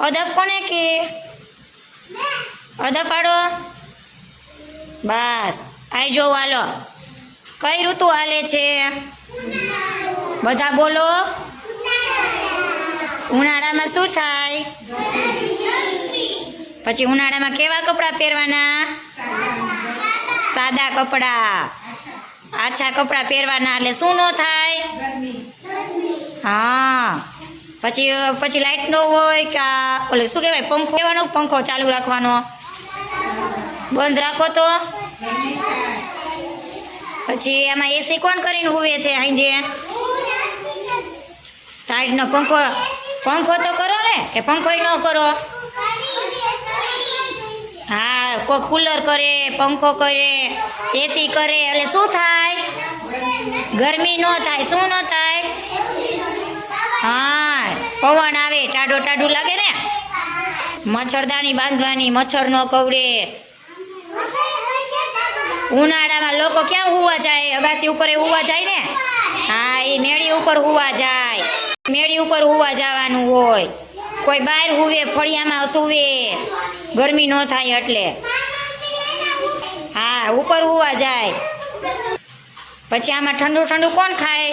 અદબ કોને કે અદબ પાડો બસ આઈ જો હાલો કઈ ઋતુ હાલે છે બધા બોલો ઉનાળામાં શું થાય પછી ઉનાળામાં કેવા કપડાં પહેરવાના સાદા કપડાં આછા કપડાં પહેરવાના એટલે શું ન થાય હા પછી લાઈટ નો હોય કે ઓલે શું કહેવાય પંખો લેવાનો પંખો ચાલુ રાખવાનો બંધ રાખો તો પછી આમાં એસી કોણ કરીને હુવે છે સાંજે ટાઈટનો પંખો તો કરો ને કે પંખો ન કરો હા કોઈ કુલર કરે પંખો કરે એસી કરે એટલે શું થાય ગરમી ન થાય શું ન થાય હા પવન આવે ટાઢું લાગે ને મચ્છરદાની બાંધવાની મચ્છર ન કવડે ઉનાળામાં લોકો ક્યાં હુવા જાય અગાસી ઉપર હુવા જાય ને હા એ મેળી ઉપર હુવા જાય મેળી ઉપર હુવા જવાનું હોય કોઈ બહાર હુવે ફળિયામાં સૂવે ગરમી ન થાય એટલે હા ઉપર હુવા જાય પછી આમાં ઠંડુ કોણ ખાય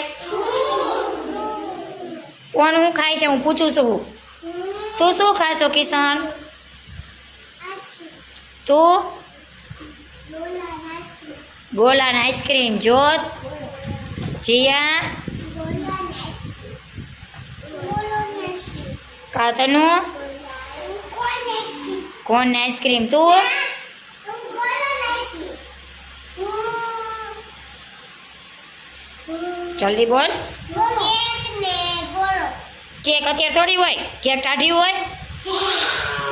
કોણ હું ખાય છે હું પૂછું છું તું શું ખાશો કિશન તું ગોલાન આઈસ્ક્રીમ જોત જીયા કાતનું કોણ આઈસ્ક્રીમ તું જલ્દી બોલ કેક અત્યારે થોડી હોય કેક ટાઢી હોય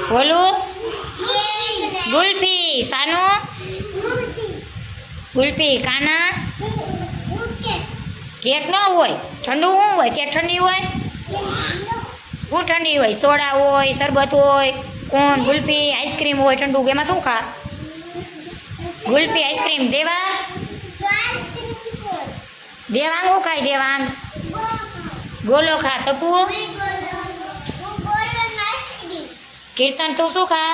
બોલું ગુલ્ફી સાનું ગુલ્ફી કાના કેક ન હોય ઠંડુ શું હોય કેક ઠંડી હોય શું ઠંડી હોય સોડા હોય શરબત હોય કોણ ગુલ્ફી આઈસ્ક્રીમ હોય ઠંડુ એમાં શું ખા ગુલ્ફી આઈસ્ક્રીમ દેવાંગ શું ખાય દેવાંગ ગોલો ખા તપુ કીર્તન તું શું ખા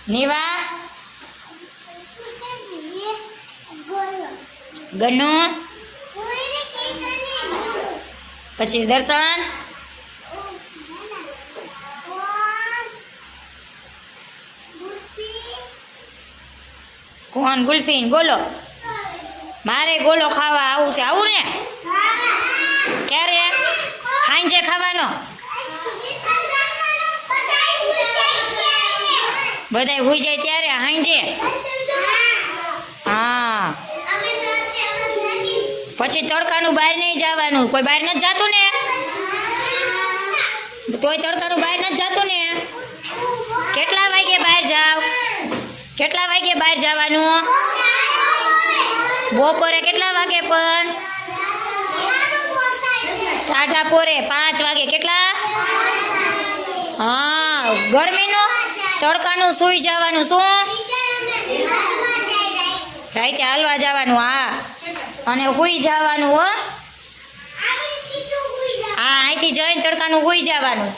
નીવા ગનુ પછી દર્શન કોણ ગુલ્ફીન ગોલો મારે ગોલો ખાવા આવું છે આવું ને ક્યારે સાંજે ખાવાનો બધાય હોઈ જાય ત્યારે સાંજે હા પછી તડકાનું બહાર નહીં જવાનું કોઈ બહાર નથી જતું ને તોય તડકાનું બહાર નથી જતું ને કેટલા વાગે બહાર જવાનું બપોરે કેટલા વાગે પણ ટાઢા પોરે 5 વાગે કેટલા હા ગરમીનું તડકાનું સૂઈ જવાનું શું રાઈતે હાલવા જવાનું હા અને હુઈ જવાનું હો હા અહીંથી જઈને તડકાનું હુઈ જવાનું